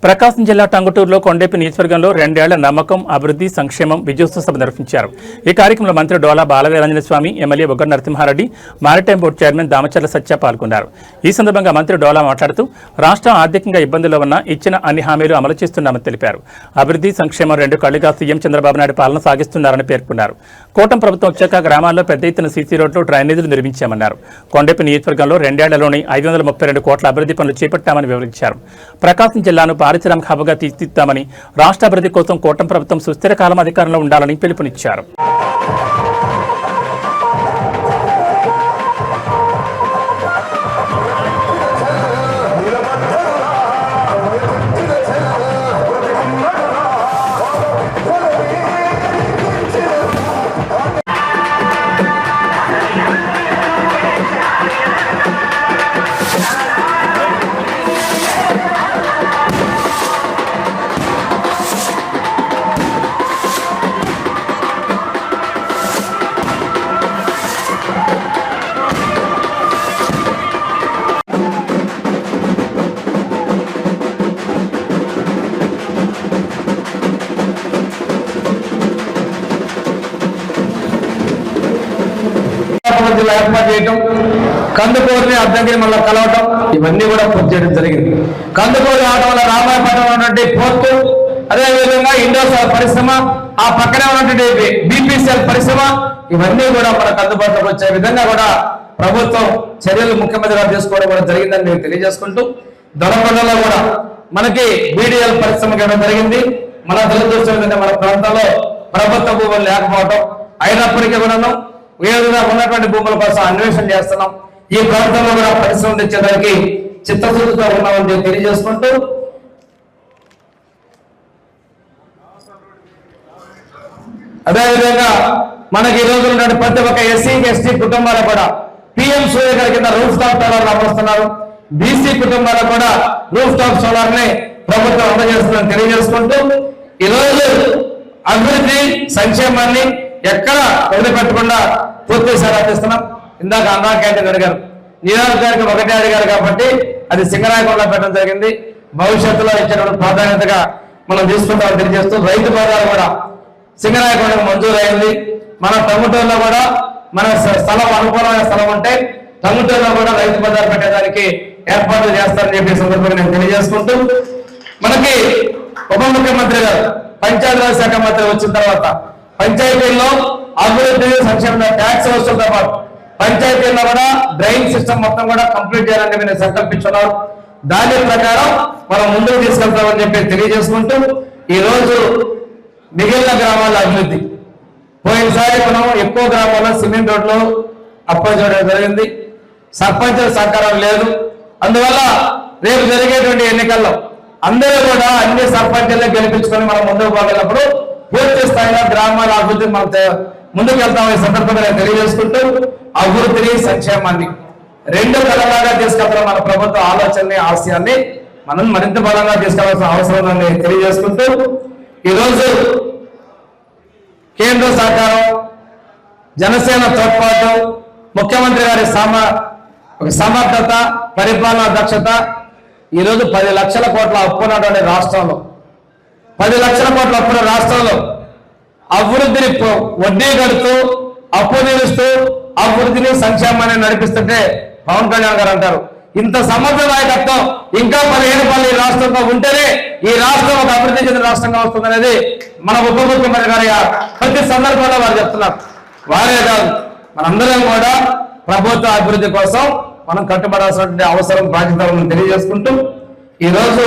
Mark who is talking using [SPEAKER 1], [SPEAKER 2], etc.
[SPEAKER 1] ప్రకాశం జిల్లా టంగుటూరులో కొండేపి నియోజకవర్గంలో 2 ఏళ్ల నమ్మకం అభివృద్ధి సంక్షేమం విజయోత్సవ సభ నిర్వహించారు. ఈ కార్యక్రమంలో మంత్రి Dola Balaveeranjaneya Swamy, MLA Boggana Narasimha Reddy, maritime board chairman Damacharla Satya పాల్గొన్నారు. ఈ సందర్భంగా మంత్రి డోలా మాట్లాడుతూ రాష్ట్రం ఆర్థికంగా ఇబ్బందుల్లో ఉన్న ఇచ్చిన అన్ని హామీలు అమలు చేస్తున్నామని తెలిపారు. అభివృద్ధి సంక్షేమం 2 కళ్లుగా సీఎం చంద్రబాబు నాయుడు పాలన సాగిస్తున్నారని పేర్కొన్నారు. కూటమి ప్రభుత్వం వచ్చాక గ్రామాల్లో పెద్ద ఎత్తున సీసీ రోడ్లు, డ్రైనేజీలు నిర్మించామన్నారు. కొండేపి నియోజకవర్గంలో 2 ఏళ్లలోనే 532 కోట్ల అభివృద్ధి పనులు చేపట్టామని వివరించారు. ప్రకాశం జిల్లాను పారిశ్రామిక హబ్గా తీర్చిదిద్దామని, రాష్ట్ర అభివృద్ధి కోసం కూటమి ప్రభుత్వం సుస్థిర కాలం అధికారంలో ఉండాలని పిలుపునిచ్చారు.
[SPEAKER 2] ఏర్పాటు చేయటం, కందుకూరుని అద్దంకిని మళ్ళీ కలవటం, ఇవన్నీ కూడా పూర్తి చేయడం జరిగింది. కందుకూరు రావడం వల్ల రామాయపట్నం ఉన్నటువంటి పోర్టు, అదేవిధంగా ఇండోసార్ పరిశ్రమ, ఆ పక్కనే ఉన్నటువంటి బీపీసీఎల్ పరిశ్రమ, ఇవన్నీ కూడా మనకు అందుబాటులోకి వచ్చే విధంగా కూడా ప్రభుత్వం చర్యలు ముఖ్యమంత్రి గారు తీసుకోవడం కూడా జరిగిందని నేను తెలియజేసుకుంటూ, దొరకొండలో కూడా మనకి బీడీఎల్ పరిశ్రమ ఇవ్వడం జరిగింది. మన దురదృష్టం ఏంటంటే మన ప్రాంతంలో ప్రభుత్వ భూములు లేకపోవడం, అయినప్పటికీ కూడాను వేరుగా ఉన్నటువంటి భూముల కోసం అన్వేషణ చేస్తున్నాం. ఈ ప్రాంతంలో కూడా పరిశ్రమ తెచ్చేదానికి చిత్తశుద్ధితో ఉన్నామని తెలియజేసుకుంటూ, అదేవిధంగా మనకి ఈ రోజు ఉన్నటువంటి ప్రతి ఒక్క ఎస్సీ ఎస్టీ కుటుంబాలకు కూడా పిఎం సూర్య కింద రూఫ్ టాప్ సోలార్ అమలుస్తున్నారు. బీసీ కుటుంబాలకు కూడా రూఫ్ టాప్ సోలార్ ని ప్రభుత్వం అందజేస్తుందని తెలియజేసుకుంటూ, ఈరోజు అభివృద్ధి సంక్షేమాన్ని ఎక్కడ వదిలిపెట్టకుండా పూర్తి సాధిస్తున్నాం. ఇందాక అన్నా క్యాంటీన్ అడిగారు, నియోజకవర్గం ఒకటే అడిగారు కాబట్టి అది సింగరాయకొండలో పెట్టడం జరిగింది. భవిష్యత్తులో ఇచ్చినటువంటి ప్రాధాన్యతగా మనం తీసుకుంటామని తెలియజేస్తూ, రైతు బజార్ కూడా సింగరాయకొండకు మంజూరు అయింది. మన టంగుటూరులో కూడా మన స్థలం అనుకూలమైన స్థలం ఉంటే టంగుటూరులో కూడా రైతు బజార్ పెట్టేదానికి ఏర్పాట్లు చేస్తారని చెప్పే సందర్భంగా నేను తెలియజేసుకుంటూ, మనకి ఉప ముఖ్యమంత్రి గారు పంచాయతీరాజ్ శాఖ మంత్రి వచ్చిన తర్వాత పంచాయతీల్లో అభివృద్ధి సంక్షేమ ట్యాక్స్ వసూలుతో పాటు పంచాయతీల్లో కూడా డ్రైన్ సిస్టమ్ మొత్తం కూడా కంప్లీట్ చేయాలని మీరు సంకల్పించున్నారు. దాని ప్రకారం మనం ముందుకు తీసుకెళ్తామని చెప్పి తెలియజేసుకుంటూ, ఈ రోజు మిగిలిన గ్రామాల అభివృద్ధి, పోయినసారి మనం ఎక్కువ గ్రామాల్లో సిమెంట్ రోడ్లు అప్లై చేయడం జరిగింది. సర్పంచుల సహకారం లేదు. అందువల్ల రేపు జరిగేటువంటి ఎన్నికల్లో అందరూ కూడా అన్ని సర్పంచులే గెలిపించుకొని మనం ముందుకు పోగలిగినప్పుడు పూర్తి స్థాయిలో గ్రామాల అభివృద్ధి మనం ముందుకు వెళ్తామని సందర్భంగా నేను తెలియజేసుకుంటూ, అభివృద్ధిని సంక్షేమాన్ని 2 కళలాగా తీసుకెళ్తాం మన ప్రభుత్వ ఆలోచనని ఆశయాన్ని మనం మరింత బలంగా తీసుకెళ్లాల్సిన అవసరం ఉందని తెలియజేసుకుంటూ, ఈరోజు కేంద్ర సహకారం, జనసేన తోడ్పాటు, ముఖ్యమంత్రి గారి సమర్థత, పరిపాలనా దక్షత, ఈరోజు 10 లక్షల కోట్ల అప్పు ఉన్నటువంటి రాష్ట్రంలో 10 లక్షల కోట్ల అప్పుల రాష్ట్రంలో అభివృద్ధిని వడ్డీ కడుతూ అప్పు తీరుస్తూ అభివృద్ధిని సంక్షేమాన్ని నడిపిస్తుంటే పవన్ కళ్యాణ్ గారు అంటారు, ఇంత సమర్థ నాయకత్వం ఇంకా 15 పనులు ఈ రాష్ట్రంలో ఉంటేనే ఈ రాష్ట్రం ఒక అభివృద్ధి చెందిన రాష్ట్రంగా వస్తుందనేది మన ఉప ముఖ్యమంత్రి గారి ప్రతి సందర్భంలో వారు చెప్తున్నారు. వారే కాదు, మనందరం కూడా ప్రభుత్వ అభివృద్ధి కోసం మనం కట్టుబడాల్సినటువంటి అవసరం, బాధ్యత తెలియజేసుకుంటూ, ఈరోజు